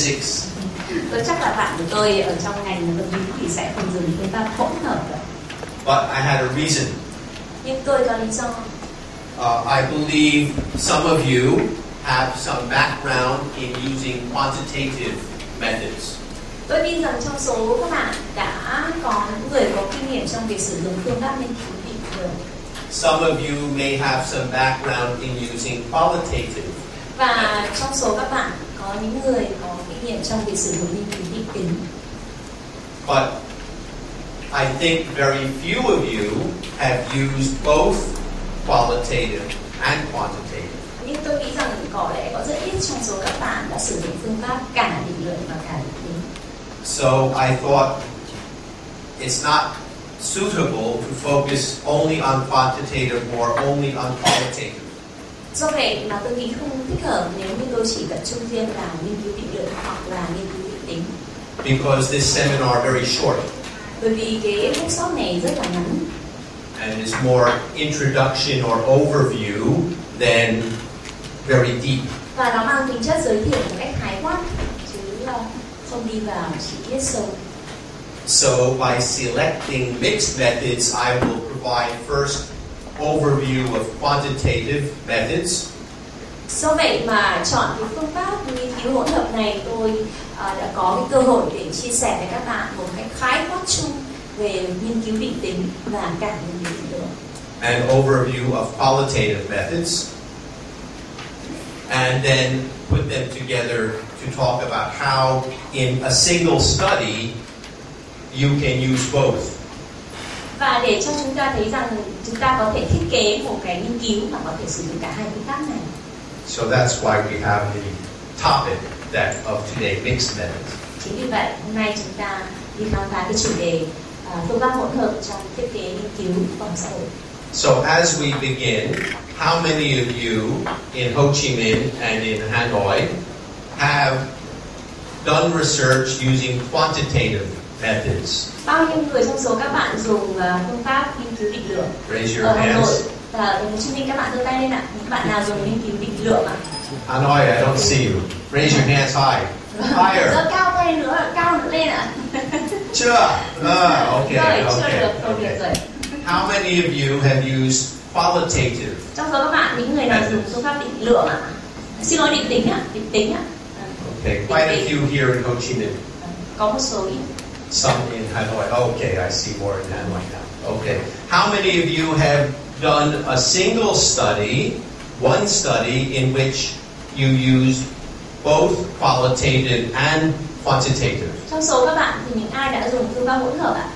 physics. Tôi chắc là bạn của tôi ở trong ngành vật lý thì sẽ không dùng phương pháp hỗn hợp đâu. But I had a reason. Nhưng tôi có lý do. I believe some of you have some background in using quantitative methods. Tôi tin rằng trong số các bạn đã có những người có kinh nghiệm trong việc sử dụng phương pháp nghiên cứu định lượng. Some of you may have some background in using qualitative. Và trong số các bạn có những người có kinh nghiệm trong việc sử dụng nghiên cứu định tính. But I think very few of you have used both qualitative and quantitative. Nhưng tôi nghĩ rằng có lẽ có rất ít trong số các bạn đã sử dụng phương pháp cả định lượng và cả định tính. So I thought it's not suitable to focus only on quantitative or only on qualitative. Do vậy mà tôi nghĩ không thích hợp nếu như tôi chỉ tập trung riêng vào nghiên cứu định lượng hoặc là nghiên cứu định tính. Because this seminar very short. Bởi vì cái workshop này rất là ngắn. And it's more introduction or overview than very deep. Và nó mang tính chất giới thiệu một cách khái quát chứ không đi vào chi tiết sâu. So by selecting mixed methods, I will provide first overview of quantitative methods. Do vậy mà chọn cái phương pháp nghiên cứu hỗn hợp này, tôi đã có cái cơ hội để chia sẻ với các bạn một cách khái quát chung về nghiên cứu định tính và cả nghiên cứu định lượng. An overview of qualitative methods, and then put them together to talk about how in a single study you can use both. Và để cho chúng ta thấy rằng chúng ta có thể thiết kế một cái nghiên cứu mà có thể sử dụng cả hai phương pháp này. So that's why we have the topic that of today, mixed methods. Chính vì vậy hôm nay chúng ta đi khám phá cái chủ đề phương pháp hỗn hợp trong thiết kế nghiên cứu khoa học xã hội. So as we begin, how many of you in Ho Chi Minh and in Hanoi have done research using quantitative methods? Bao nhiêu người trong số các bạn dùng phương pháp nghiên cứu định lượng? Raise your ở Hà Nội hands. và ở Hồ Chí Minh các bạn giơ tay lên ạ. Những bạn nào dùng nghiên cứu định lượng ạ? Hanoi, I don't see you. Raise your hands high. Higher. Giơ cao tay nữa, cao nữa lên ạ. Chưa? Okay, Rồi, chưa okay, được, thôi được okay. rồi. How many of you have used qualitative? Trong số các bạn, những người nào dùng phương pháp định lượng ạ? Xin lỗi, định tính ạ, định tính ạ. Okay, quite a few here in Ho Chi Minh. Có một số ít. Some in Hanoi. Okay, I see more in Hanoi now. Okay. How many of you have done a single study, one study in which you used both qualitative and quantitative? Trong số các bạn thì những ai đã dùng phương pháp hỗn hợp ạ?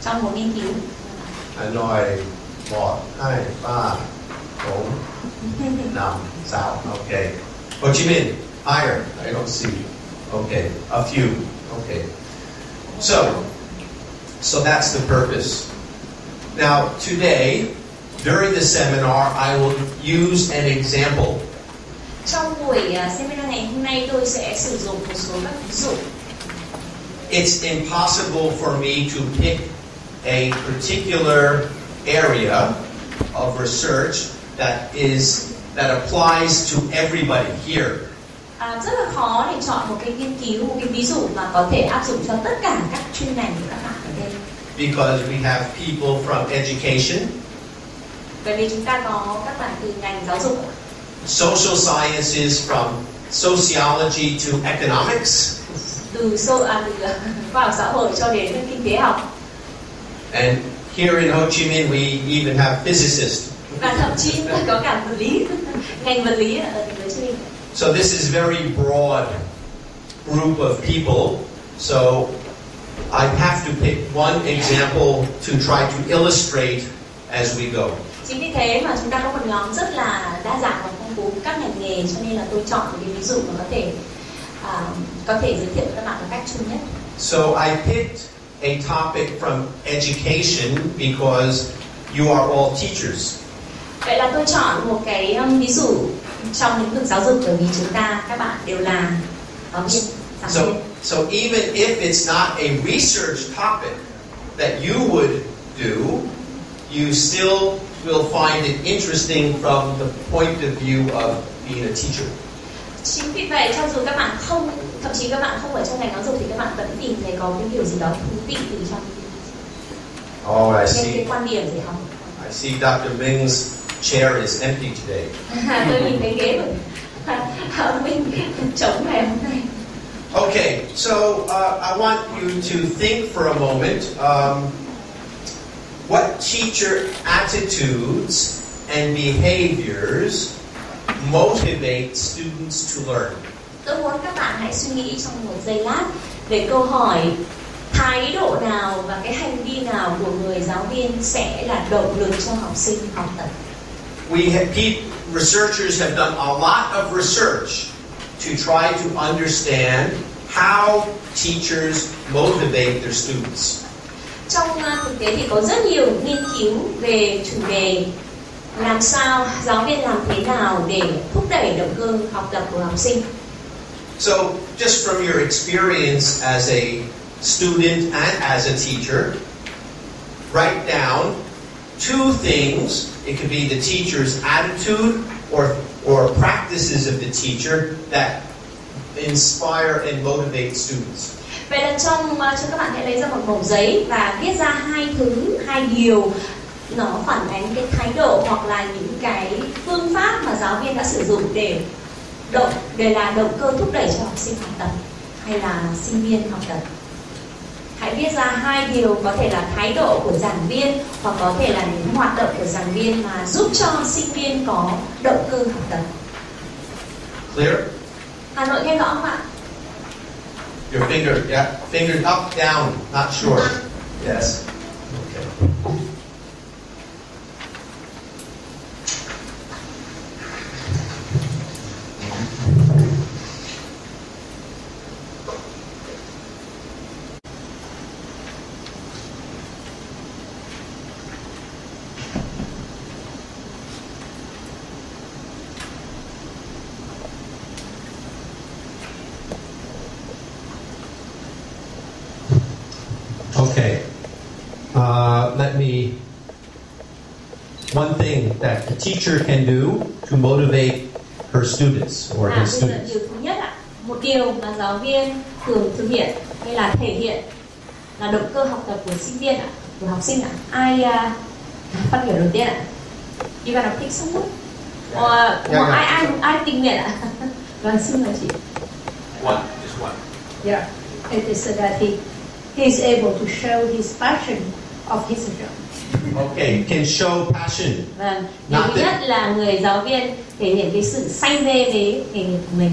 Trong một nghiên cứu. Hanoi, 1, 2, 3, 4, 5, 6. Okay. Ho Chi Minh, higher. I don't see. Okay. A few. Okay. So that's the purpose. Now, today, during the seminar, I will use an example. Trong buổi seminar ngày hôm nay, tôi sẽ sử dụng một số các ví dụ. It's impossible for me to pick a particular area of research that applies to everybody here. Rất là khó để chọn một cái nghiên cứu, một cái ví dụ mà có thể áp dụng cho tất cả các chuyên ngành của các bạn ở đây. Because we have people from education, Bởi vì chúng ta có các bạn từ ngành giáo dục, social sciences from sociology to economics, từ khoa học xã hội cho đến kinh tế học. and here in Ho Chi Minh we even have physicists. Và thậm chí là có cả vật lý, ngành vật lý ở thành phố Hồ Chí Minh. So this is very broad group of people. So I have to pick one example to try to illustrate as we go. Chính vì thế mà chúng ta có một nhóm rất là đa dạng và phong phú các ngành nghề, cho nên là tôi chọn một cái ví dụ mà có thể giới thiệu với các bạn một cách chung nhất. So I picked a topic from education because you are all teachers. Vậy là tôi chọn một cái ví dụ trong lĩnh vực giáo dục, bởi vì chúng ta các bạn đều là giáo viên. So even if it's not a research topic that you would do, you still will find it interesting from the point of view of being a teacher. Chính vì vậy, cho dù các bạn không chí các bạn không ở trong ngành giáo dục thì các bạn vẫn tìm thấy có cái điều gì đó thú vị từ trong cái quan điểm để học. I see Dr. Ming's chair is empty today. Tôi nhìn cái ghế của Minh trống ngày hôm nay. Okay, so I want you to think for a moment. What teacher attitudes and behaviors motivate students to learn? Tôi muốn các bạn hãy suy nghĩ trong một giây lát về câu hỏi thái độ nào và cái hành vi nào của người giáo viên sẽ là động lực cho học sinh học tập. Researchers have done a lot of research to try to understand how teachers motivate their students. Trong thực tế thì có rất nhiều nghiên cứu về chủ đề làm sao giáo viên làm thế nào để thúc đẩy động cơ học tập của học sinh. So, just from your experience as a student and as a teacher, write down two things. It could be the teacher's attitude or practices of the teacher that inspire and motivate students. Vậy là cho các bạn hãy lấy ra một mẩu giấy và viết ra hai điều nó phản ánh cái thái độ hoặc là những cái phương pháp mà giáo viên đã sử dụng để là động cơ thúc đẩy cho học sinh học tập hay là sinh viên học tập. Hãy viết ra hai điều, có thể là thái độ của giảng viên hoặc có thể là những hoạt động của giảng viên mà giúp cho sinh viên có động cơ học tập. Clear? Hà Nội nghe rõ không ạ? Your finger, yeah, finger up, down, not short. Yes. Okay. Okay. One thing that the teacher can do to motivate her students or his students. Điều thứ nhất ạ, một điều mà giáo viên thường thực hiện hay là thể hiện là động cơ học tập của sinh viên ạ, của học sinh ạ. Ai phát biểu đầu tiên ạ? You gonna pick someone? Ai tình nguyện ạ? Vâng, xin mời chị. Just one. Yeah, it is that he is able to show his passion of his job. Okay, can show passion. Vâng, điều thứ nhất là người giáo viên thể hiện cái sự say mê với nghề nghiệp của mình.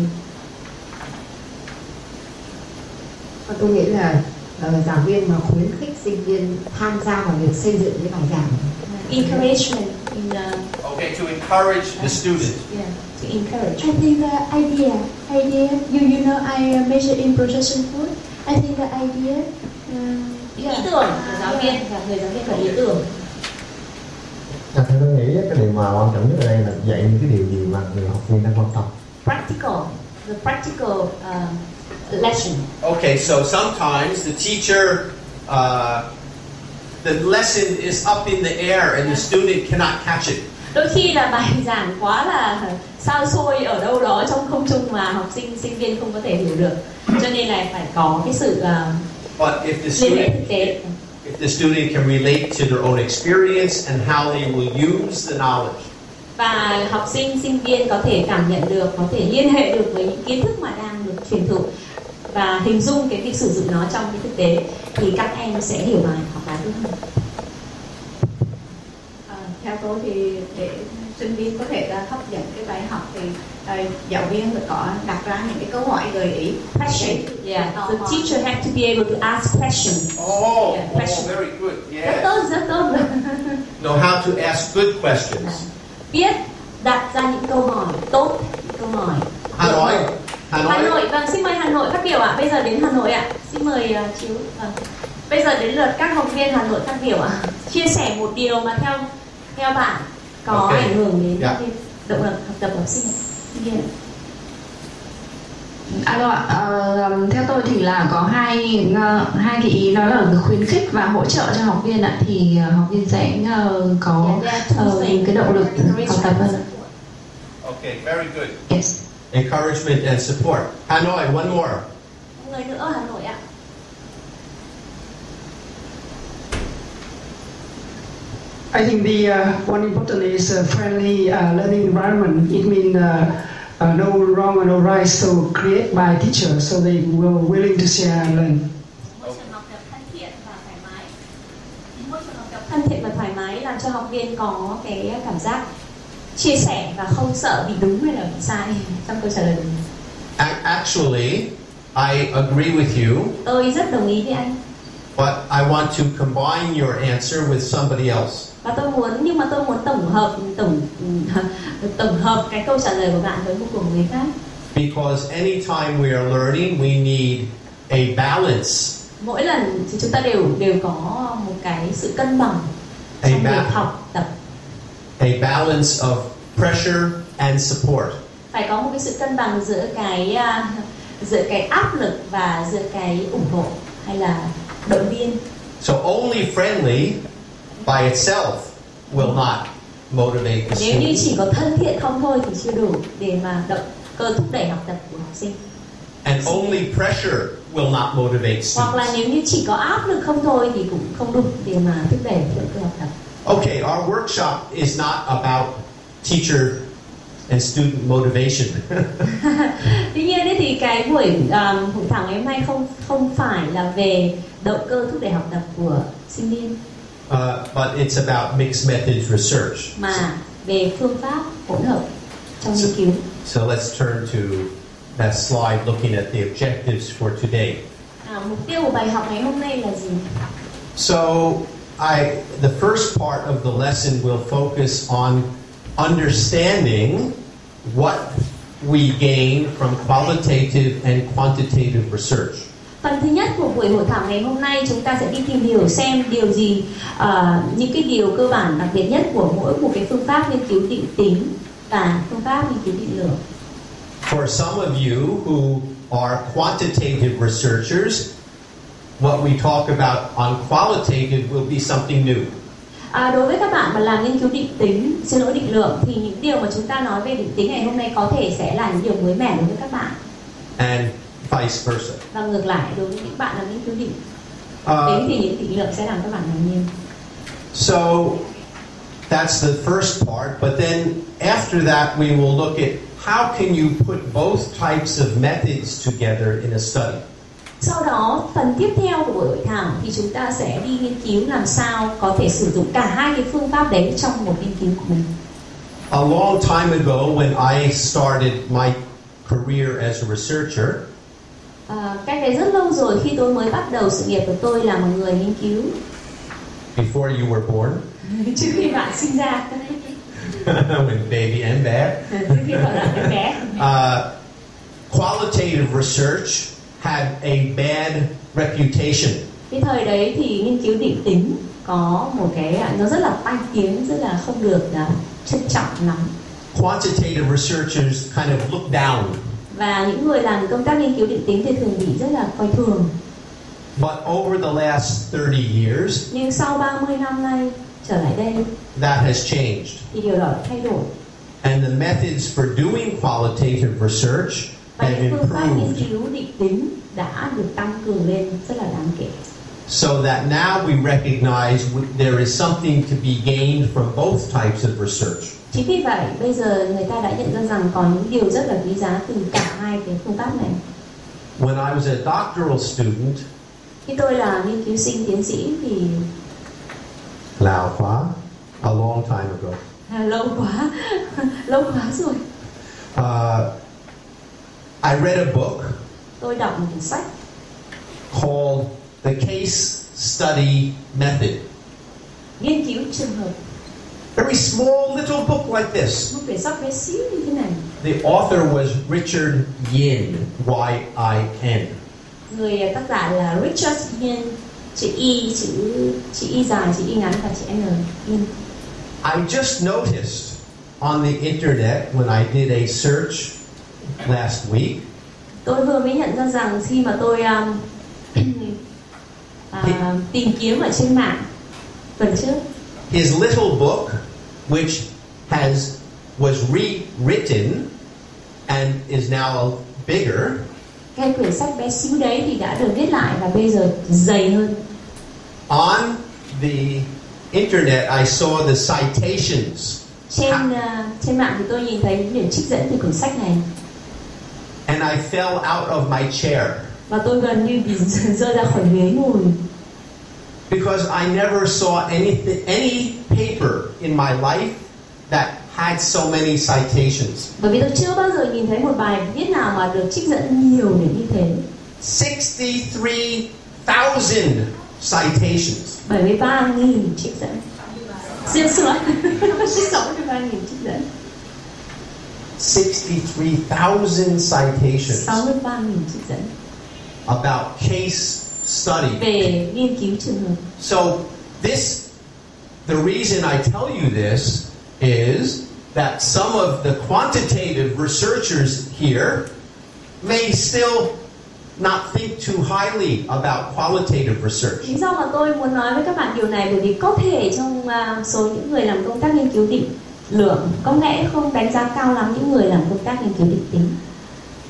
Tôi nghĩ là giảng viên mà khuyến khích sinh viên tham gia vào việc xây dựng cái bài giảng. Encouragement. Okay, to encourage the student. Yeah, to encourage. I think the idea. You know I major in production food. I think the idea. Ý tưởng của giáo viên và người giáo viên phải ý tưởng. Theo tôi nghĩ cái điều mà quan trọng nhất ở đây là dạy những cái điều gì mà người học viên đang quan tâm. The practical lesson. Okay, so sometimes the teacher, the lesson is up in the air and the student cannot catch it. Đôi khi là bài giảng quá là xa xôi ở đâu đó trong không trung mà học sinh viên không có thể hiểu được. Cho nên là phải có cái sự But if the student can relate to their own experience and how they will use the knowledge. Và học sinh viên có thể cảm nhận được, có thể liên hệ được với những kiến thức mà đang được truyền thụ và hình dung cái việc sử dụng nó trong cái thực tế thì các em sẽ hiểu bài học bài tốt hơn. Theo tôi thì để sinh viên có thể hấp dẫn cái bài học thì giáo viên phải có đặt ra những cái câu hỏi gợi ý. Question. Yeah. The teacher has to be able to ask questions. Very good. Yeah. Rất tốt. Know how to ask good questions. Biết đặt ra những câu hỏi tốt, những câu hỏi. Hà Nội. Vâng, xin mời Hà Nội phát biểu ạ. Bây giờ đến Hà Nội ạ. Xin mời chú. Vâng. Bây giờ đến lượt các học viên Hà Nội phát biểu ạ. Chia sẻ một điều mà theo bạn có ảnh hưởng đến động lực học tập của học sinh. Alo ạ, theo tôi thì là có hai cái ý, đó là khuyến khích và hỗ trợ cho học viên ạ, thì học viên sẽ có cái động lực học tập hơn. Okay, very good. Yes. Encouragement and support. Hanoi, one more. người nữa ở Hà Nội ạ. I think the one important is friendly learning environment. It means no wrong and no right, so create by teachers, so they will willing to share and learn. Môi trường học tập thân thiện và thoải mái. Môi trường học tập thân thiện và thoải mái làm cho học viên có cái cảm giác chia sẻ và không sợ bị đúng hay là bị sai trong câu trả lời. Actually, I agree with you. Tôi rất đồng ý với anh. But I want to combine your answer with somebody else. Và tôi muốn tổng hợp cái câu trả lời của bạn với một của người khác. Because anytime we are learning, we need a balance. Mỗi lần thì chúng ta đều có một cái sự cân bằng trong việc học tập. A balance of pressure and support. Phải có một cái sự cân bằng giữa cái áp lực và giữa cái ủng hộ hay là động viên. So only friendly by itself will not motivate the Nếu như student. chỉ có thân thiện không thôi thì chưa đủ để mà động cơ thúc đẩy học tập của học sinh. And only pressure will not motivate Hoặc là students. nếu như chỉ có áp lực không thôi thì cũng không đủ để mà thúc đẩy động cơ học tập. Okay, our workshop is not about teacher and student motivation. Tuy nhiên thì cái buổi hội thảo ngày hôm nay không phải là về động cơ thúc đẩy học tập của sinh viên, But it's about mixed methods research. mà về phương pháp hỗn hợp trong nghiên cứu. So let's turn to that slide looking at the objectives for today. Mục tiêu của bài học ngày hôm nay là gì? So the first part of the lesson will focus on understanding what we gain from qualitative and quantitative research. Phần thứ nhất của buổi hội thảo ngày hôm nay chúng ta sẽ đi tìm hiểu xem điều gì, những cái điều cơ bản đặc biệt nhất của mỗi một cái phương pháp nghiên cứu định tính và phương pháp nghiên cứu định lượng. For some of you who are quantitative researchers, what we talk about on qualitative will be something new. Đối với các bạn mà làm nghiên cứu định lượng thì những điều mà chúng ta nói về định tính ngày hôm nay có thể sẽ là những điều mới mẻ đối với các bạn. And vice versa. Và ngược lại, đối với những bạn làm nghiên cứu định tính thì những định lượng sẽ làm các bạn ngạc nhiên. So that's the first part, but then after that we will look at how can you put both types of methods together in a study. Sau đó, phần tiếp theo của buổi hội thảo thì chúng ta sẽ đi nghiên cứu làm sao có thể sử dụng cả hai cái phương pháp đấy trong một nghiên cứu của mình. A long time ago when I started my career as a researcher, Cách đây rất lâu rồi khi tôi mới bắt đầu sự nghiệp của tôi là một người nghiên cứu. before you were born, Trước khi bạn sinh ra. when baby and bear, Trước khi bạn là cái bé. qualitative research had a bad reputation. Cái thời đấy thì nghiên cứu định tính có một cái nó rất là tai tiếng, rất là không được trân trọng lắm. Quantitative researchers kind of look down. Và những người làm công tác nghiên cứu định tính thì thường bị rất là coi thường. But over the last 30 years, Nhưng sau 30 năm nay trở lại đây that has changed. thì điều đó đã thay đổi. And the methods for doing qualitative research Và have những phương pháp nghiên improved cứu định tính đã được tăng cường lên rất là đáng kể. so that now we recognize there is something to be gained from both types of research. Chính vì vậy bây giờ người ta đã nhận ra rằng có những điều rất là quý giá từ cả hai cái phương pháp này. When I was a doctoral student, Khi tôi là nghiên cứu sinh tiến sĩ thì Lao Khóa, a long time ago, lâu quá rồi. I read a book Tôi đọc một cuốn sách called The Case Study Method. nghiên cứu trường hợp, Very small little book like this. một quyển sách bé xíu như thế này. The author was Richard Yin, Y-I-N. Người tác giả là Richard Nghiên, chữ Y dài, chữ Y ngắn và chữ N. Nghiên. I just noticed on the internet when I did a search last week. Tôi vừa mới nhận ra rằng khi mà tôi tìm kiếm ở trên mạng tuần trước, His little book, which was rewritten and is now bigger, cái quyển sách bé xíu đấy thì đã được viết lại và bây giờ dày hơn. On the internet, I saw the citations. Trên mạng thì tôi nhìn thấy những điểm trích dẫn từ quyển sách này. And I fell out of my chair. Và tôi gần như bị rơi ra khỏi ghế ngồi. Because I never saw any paper in my life that had so many citations. Bởi vì tôi chưa bao giờ nhìn thấy một bài viết nào mà được trích dẫn nhiều đến như thế. 63,000 citations. 73.000 trích dẫn. Xin lỗi. 63.000 trích dẫn. 63,000 citations. 63.000 trích dẫn. About case study. Về nghiên cứu trường hợp. So the reason I tell you this is that some of the quantitative researchers here may still not think too highly about qualitative research. Lý do mà tôi muốn nói với các bạn điều này bởi vì có thể trong số những người làm công tác nghiên cứu định lượng có lẽ không đánh giá cao lắm những người làm công tác nghiên cứu định tính.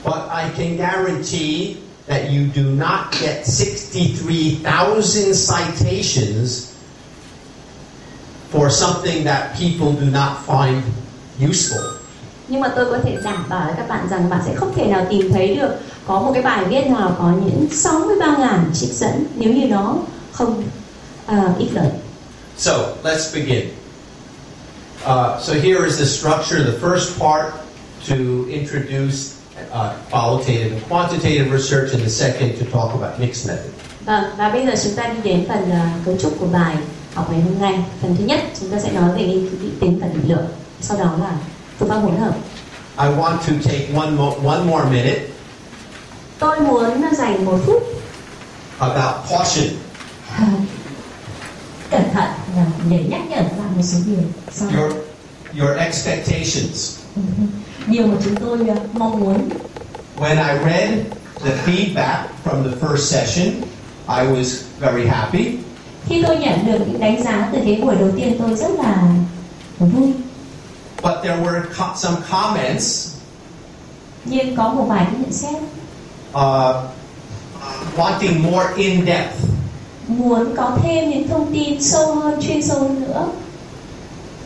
But I can guarantee that you do not get 63,000 citations for something that people do not find useful. Nhưng mà tôi có thể đảm bảo với các bạn rằng bạn sẽ không thể nào tìm thấy được có một cái bài viết nào có những 63.000 trích dẫn nếu như nó không ích lợi. So let's begin. So here is the structure. The first part to introduce qualitative and quantitative research, and the second to talk about mixed method. Và bây giờ chúng ta đi đến phần cấu trúc của bài học ngày hôm nay. Phần thứ nhất chúng ta sẽ nói về nghiên cứu định tính và định lượng. Sau đó là phương pháp hỗn hợp. I want to take one more minute. Tôi muốn dành 1 phút about caution. Cẩn thận để nhắc nhở các bạn một số điều. Your expectations. Điều mà chúng tôi mong muốn. When I read the feedback from the first session, I was very happy. Khi tôi nhận được những đánh giá từ cái buổi đầu tiên, tôi rất là vui. But there were some comments. Nhưng có một vài cái nhận xét. Wanting more in depth. Muốn có thêm những thông tin sâu hơn, chuyên sâu hơn nữa.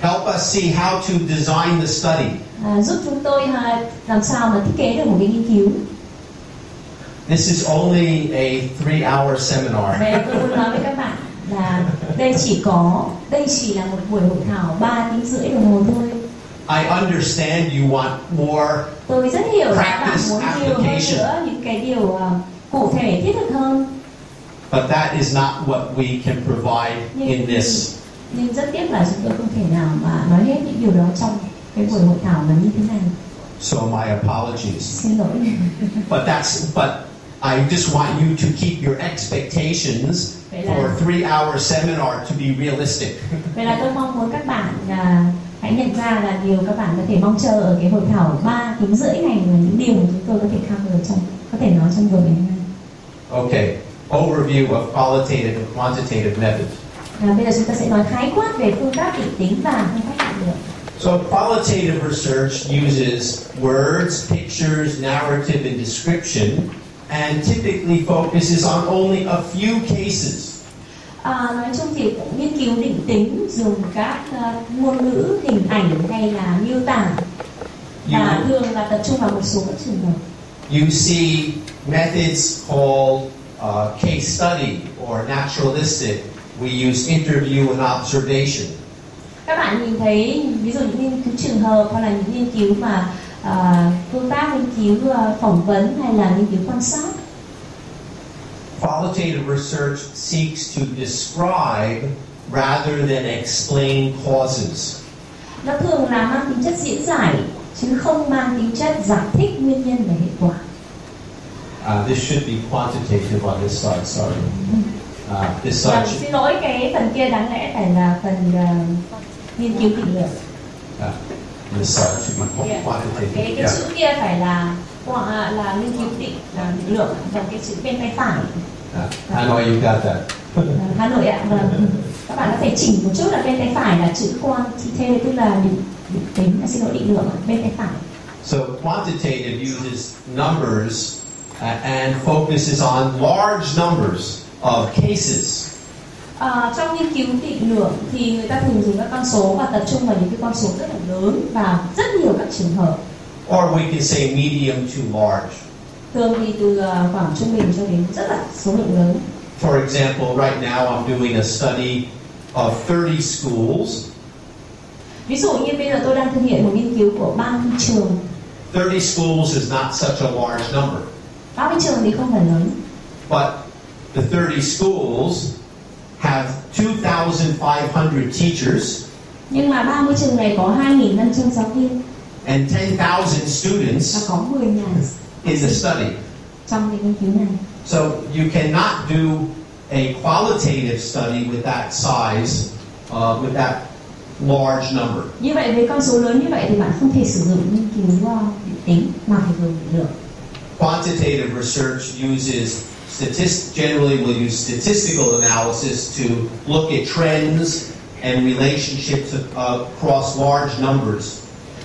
Help us see how to design the study. Giúp chúng tôi làm sao mà thiết kế được một cái nghiên cứu. This is only a 3-hour seminar. Vậy tôi muốn nói với các bạn là đây chỉ là một buổi hội thảo 3 tiếng rưỡi đồng hồ thôi. I understand you want more. Tôi rất hiểu là các bạn muốn nhiều hơn nữa, những cái điều cụ thể thiết thực hơn. But that is not what we can provide in this. Nhưng rất tiếc là chúng tôi không thể nào mà nói hết những điều đó trong cái buổi hội thảo mà như thế này. So my apologies. Xin lỗi. But I just want you to keep your expectations for a 3-hour seminar to be realistic. Vậy là tôi mong muốn các bạn hãy nhận ra là điều các bạn có thể mong chờ ở cái hội thảo 3 tiếng rưỡi này là những điều mà chúng tôi có thể có thể nói trong buổi ngày hôm nay. Okay. Overview of qualitative and quantitative methods. Bây giờ chúng ta sẽ nói khái quát về phương pháp định tính và phương pháp định lượng. So qualitative research uses words, pictures, narrative, and description, and typically focuses on only a few cases. Nói chung thì nghiên cứu định tính dùng các ngôn ngữ, hình ảnh hay là miêu tả và thường là tập trung vào một số các trường hợp. You see methods called case study or naturalistic. We use interview and observation. Các bạn nhìn thấy ví dụ những nghiên cứu trường hợp hoặc là những nghiên cứu mà phương pháp nghiên cứu phỏng vấn hay là nghiên cứu quan sát. Qualitative research seeks to describe rather than explain causes. Nó thường là mang tính chất diễn giải chứ không mang tính chất giải thích nguyên nhân và hệ quả. This should be quantitative on this side. Sorry. This side. Xin lỗi, cái phần kia đáng lẽ phải là phần nghiên cứu định lượng. This side should be quantitative. Cái chữ kia phải là nghiên cứu định lượng, và cái chữ bên tay phải. I know you got that. Hà Nội ạ, vâng. Các bạn có thể chỉnh một chút là bên tay phải là chữ quantitative, tức là định tính, xin lỗi, định lượng bên tay phải. So quantitative uses numbers and focuses on large numbers of cases. Trong nghiên cứu định lượng thì người ta thường dùng các con số và tập trung vào những cái con số rất là lớn và rất nhiều các trường hợp. Or we can say medium to large. Thường thì từ khoảng trung bình cho đến rất là số lượng lớn. For example, right now I'm doing a study of 30 schools. Ví dụ như bây giờ tôi đang thực hiện một nghiên cứu của 30 trường. 30 schools is not such a large number. 30 trường thì không phải lớn. But the 30 schools have 2,500 teachers. Nhưng mà 30 trường này có 2.500 giáo viên. And 10,000 students. Và có 10.000 in the study. Trong cái nghiên cứu này. So you cannot do a qualitative study with that size, with that large number. Như vậy với con số lớn như vậy thì bạn không thể sử dụng nghiên cứu định tính mà phải dùng định lượng. Quantitative research uses generally will use statistical analysis to look at trends and relationships across large numbers.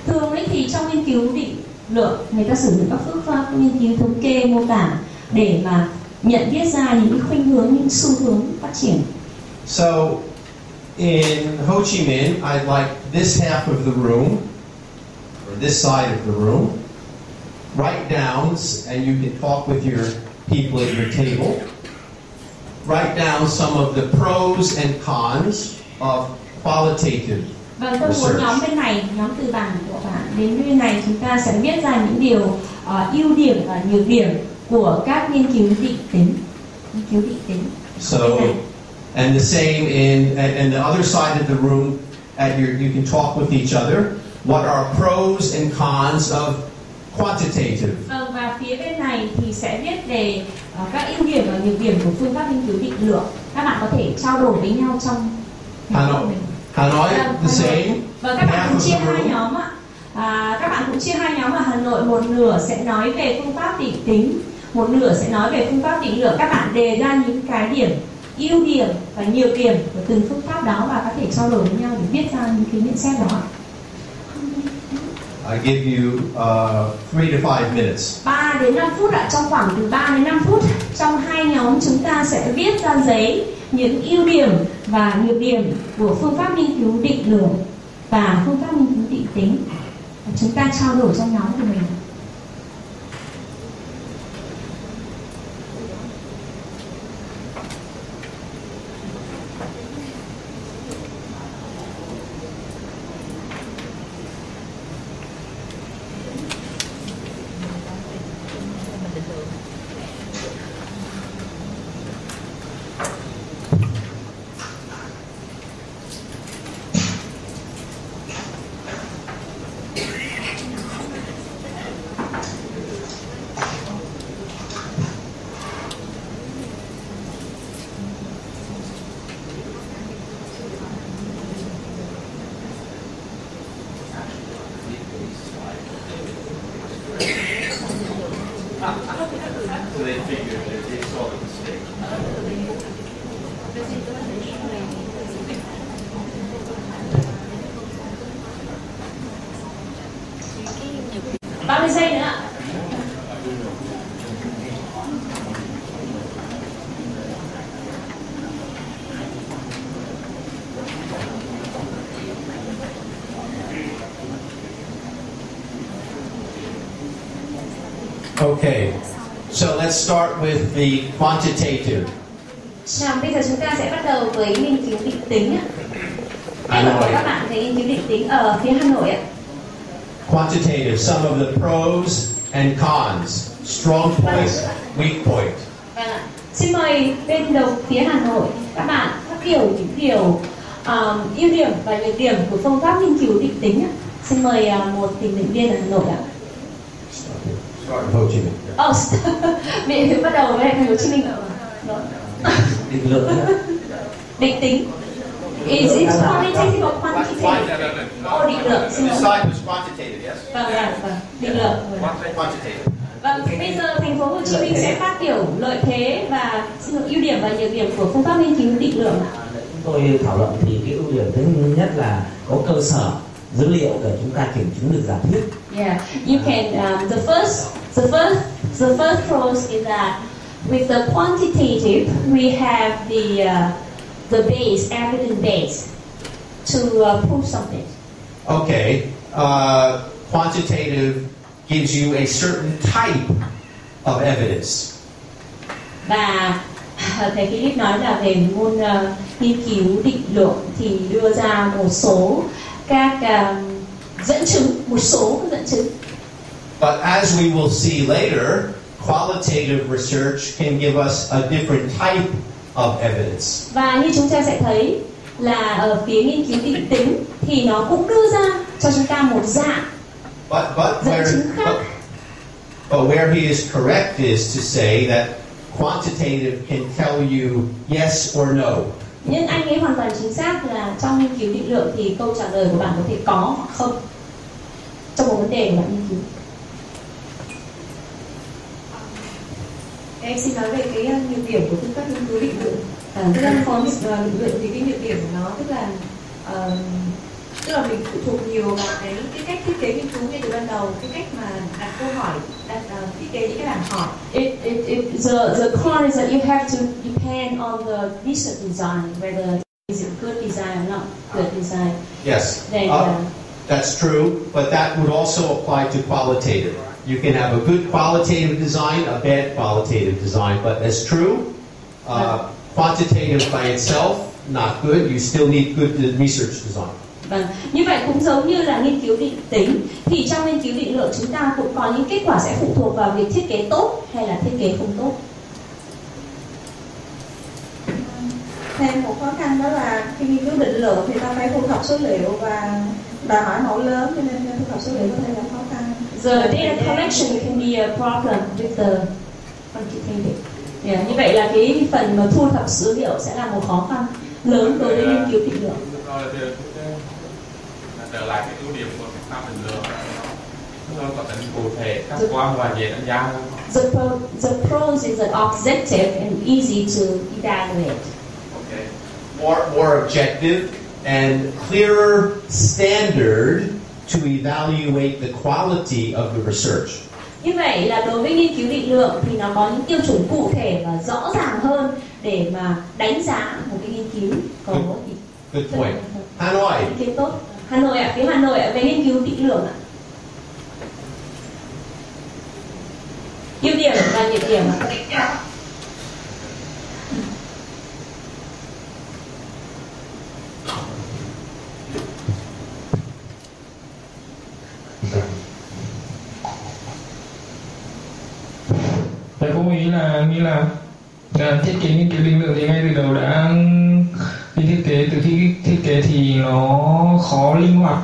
Thường ấy thì trong nghiên cứu định lượng người ta sử dụng các phương pháp nghiên cứu thống kê mô tả để mà nhận biết ra những khuynh hướng, những xu hướng phát triển. So in Ho Chi Minh, I'd like this half of the room, or this side of the room, write downs, and you can talk with your people at your table. Write down some of the pros and cons of qualitative Và tôi muốn nhóm bên này, nhóm từ bàn của bạn đến bên này chúng ta sẽ viết ra những điều ưu điểm và nhược điểm của các nghiên cứu định tính. So, and the same and the other side of the room, you can talk with each other. What are pros and cons of quantitative? Và phía bên này thì sẽ viết về các ưu điểm và nhược điểm của phương pháp nghiên cứu định lượng. Các bạn có thể trao đổi với nhau trong Hà Nội the same. Và các bạn cũng chia hai nhóm ạ. Các bạn cũng chia hai nhóm ở Hà Nội, một nửa sẽ nói về phương pháp định tính, một nửa sẽ nói về phương pháp định lượng. Các bạn đề ra những cái điểm ưu điểm và nhược điểm của từng phương pháp đó và có thể trao đổi với nhau để viết ra những cái nhận xét đó. I give you 3 to 5 minutes. 3 đến 5 phút ạ. Trong khoảng từ 3 đến 5 phút, trong hai nhóm chúng ta sẽ viết ra giấy những ưu điểm và nhược điểm của phương pháp nghiên cứu định lượng và phương pháp nghiên cứu định tính. Chúng ta trao đổi trong nhóm của mình. So they figured that they saw the mistake. Bao nhiêu giây nữa ạ? Okay, so let's start with the quantitative. Bây giờ chúng ta sẽ bắt đầu với nghiên cứu định tính. Các bạn thấy nghiên cứu định tính ở phía Hà Nội ạ. Quantitative, some of the pros and cons, strong point, weak point. Vâng ạ. Xin mời bên đầu phía Hà Nội các bạn phát biểu những điều ưu điểm và nhược điểm của phương pháp nghiên cứu định tính. Xin mời một tình nguyện viên ở Hà Nội ạ. Hồ Chí Minh. Mình bắt đầu với Hồ Chí Minh ạ. Định lượng. Định tính. Is it qualitative or quantitative? Định lượng. The side was quantitative, yes? Vâng. Định lượng. Quantitative. Vâng, bây giờ thành phố Hồ Chí Minh sẽ phát biểu lợi thế và ưu điểm và nhược điểm của phương pháp nghiên cứu định lượng. Chúng tôi thảo luận thì cái ưu điểm thứ nhất là có cơ sở dữ liệu để chúng ta kiểm chứng được giả thuyết. Yeah, you can. The first pros is that with the quantitative, we have the base, evidence base, to prove something. Okay, quantitative gives you a certain type of evidence. Và thầy Philip nói là về môn nghiên cứu định lượng thì đưa ra một số các dẫn chứng, một số các dẫn chứng. But as we will see later, qualitative research can give us a different type of evidence. Và như chúng ta sẽ thấy là ở phía nghiên cứu định tính thì nó cũng đưa ra cho chúng ta một dạng dẫn chứng khác. But where he is correct is to say that quantitative can tell you yes or no. Nhưng anh ấy hoàn toàn chính xác là trong nghiên cứu định lượng thì câu trả lời của bạn có thể có hoặc không trong một vấn đề của bạn nghiên cứu. Em xin nói về cái nhược điểm của phương pháp nghiên cứu định lượng. Thực ra định lượng thì cái nhược điểm của nó tức là mình phụ thuộc nhiều vào cái cách thiết kế nghiên cứu ngay từ ban đầu, cái cách mà đặt câu hỏi, thiết kế những cái bảng hỏi. The con is that you have to depend on the research design, whether is it good design or not good design. Yes, that's true, but that would also apply to qualitative. You can have a good qualitative design, a bad qualitative design, but that's true. Quantitative by itself, not good. You still need good research design. Vâng, như vậy cũng giống như là nghiên cứu định tính thì trong nghiên cứu định lượng chúng ta cũng có những kết quả sẽ phụ thuộc vào việc thiết kế tốt hay là thiết kế không tốt. Thêm một khó khăn đó là khi nghiên cứu định lượng thì ta phải thu thập số liệu và đòi hỏi mẫu lớn, cho nên thu thập số liệu có thể là khó khăn. The data collection can be a problem with the quantitative. Yeah, như vậy là cái phần mà thu thập dữ liệu sẽ là một khó khăn lớn đối với nghiên cứu định lượng. Trở lại cái ưu điểm của pháp định lượng nó có tính cụ thể, khách quan và dễ đánh giá hơn. The pros is that objective and easy to evaluate. Okay. More objective and clearer standard to evaluate the quality of the research. Như vậy là đối với nghiên cứu định lượng thì nó có những tiêu chuẩn cụ thể và rõ ràng hơn để mà đánh giá một cái nghiên cứu có Good point. Hanoi. Nghiên cứu tốt. Hà Nội ạ, phía Hà Nội ạ, về nghiên cứu định lượng ạ. Ưu điểm và nhược điểm ạ. Tôi cũng nghĩ là thiết kế nghiên cứu định lượng thì ngay từ đầu đã khi thiết kế thì nó khó linh hoạt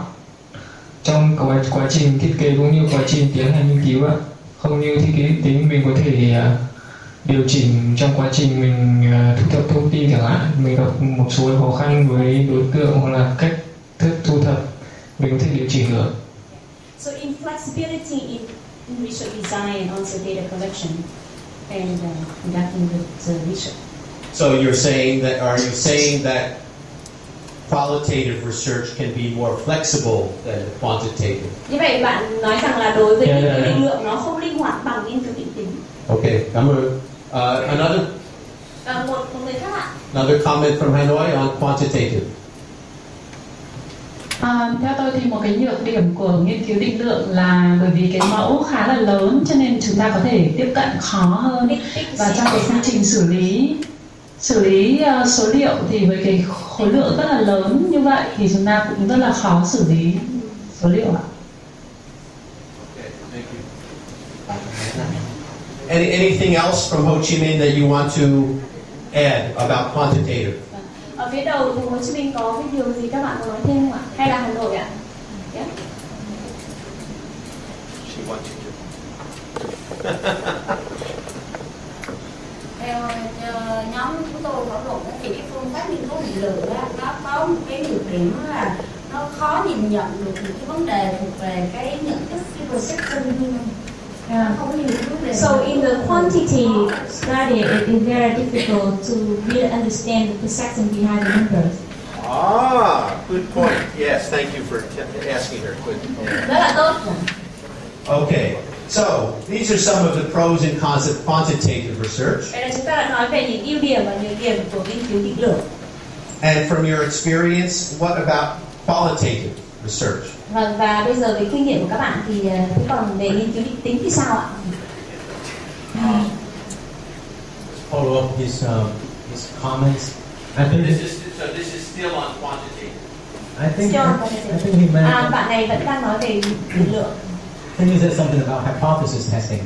trong quá trình thiết kế cũng như quá trình tiến hành nghiên cứu ạ. Không như thiết kế định tính mình có thể điều chỉnh trong quá trình mình thu thập thông tin chẳng hạn, mình gặp một số khó khăn với đối tượng hoặc là cách thức thu thập mình có thể điều chỉnh được. So in flexibility in research design and also data collection and conducting the research. So are you saying that qualitative research can be more flexible than quantitative? Như vậy bạn nói rằng là đối với nghiên cứu định lượng nó không linh hoạt bằng nghiên cứu định tính. Okay, cảm ơn. Another? Một người khác ạ. Another comment from Hanoi on quantitative. Theo tôi thì một cái nhược điểm của nghiên cứu định lượng là bởi vì cái mẫu khá là lớn cho nên chúng ta có thể tiếp cận khó hơn, và trong cái quy trình xử lý số liệu thì với cái khối lượng rất là lớn như vậy thì chúng ta cũng rất là khó xử lý số liệu ạ. Anything else from Ho Chi Minh that you want to add about quantitative? Ở phía đầu vùng Hồ Chí Minh có cái điều gì các bạn muốn nói thêm không ạ? Hay là Hà Nội ạ? Yeah. Theo nhóm của tôi thảo luận thì cái phương pháp nghiên cứu định lượng nó có một cái nhược điểm là nó khó nhìn nhận được những cái vấn đề thuộc về cái nhận thức perception. So in the quantitative study, it is very difficult to really understand the perception behind the numbers. Good point. Yes, thank you for asking her. Good. Rất là tốt. Okay, so these are some of the pros and cons of quantitative research. Đây là chúng ta đã nói về những ưu điểm và nhược điểm của nghiên cứu định lượng. And from your experience, what about qualitative research? Vâng, và bây giờ với kinh nghiệm của các bạn thì thế còn về nghiên cứu định tính thì sao ạ? Follow up his comments. I think this is still on quantitative. I think he meant. Bạn này vẫn đang nói về định lượng. I think he said something about hypothesis testing.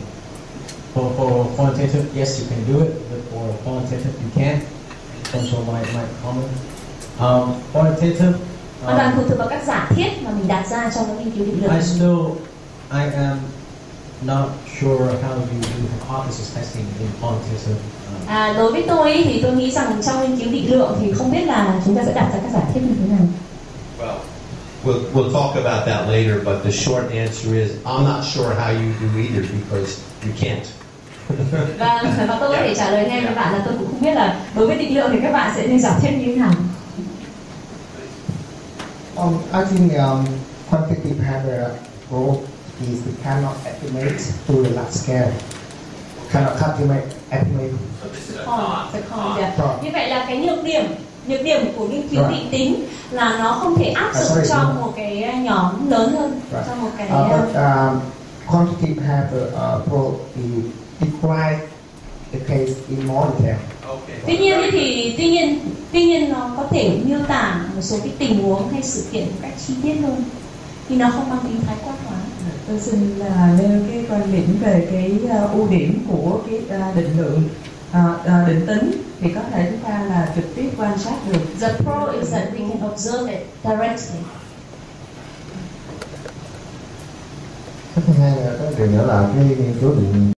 For quantitative, yes, you can do it, but for qualitative, you can't. Comes from my comment. Quantitative. Hoàn toàn phụ thuộc vào các giả thiết mà mình đặt ra trong cái nghiên cứu định lượng. I am not sure how you do hypothesis testing in quantitative. Đối với tôi thì tôi nghĩ rằng trong nghiên cứu định lượng thì không biết là chúng ta sẽ đặt ra các giả thiết như thế nào. Well, we'll talk about that later, but the short answer is I'm not sure how you do either because you can't. Và tôi có thể trả lời ngay với bạn là tôi cũng không biết là đối với định lượng thì các bạn sẽ nên giả thiết như thế nào. I think quantitative have a role is we cannot estimate to the large scale. Cannot estimate. Như vậy là cái nhược điểm của nghiên cứu định tính là nó không thể áp dụng cho một cái nhóm lớn hơn, cho một cái. Quantitative have a pro describe the case in more detail. Tuy nhiên nó có thể miêu tả một số cái tình huống hay sự kiện một cách chi tiết hơn, thì nó không mang tính khái quát hóa. Tôi xin nêu cái quan điểm về cái ưu điểm của cái định lượng định tính thì có thể chúng ta là trực tiếp quan sát được. The pro is that we can observe it directly. Cái thứ hai là cái điều nữa là cái nghiên cứu định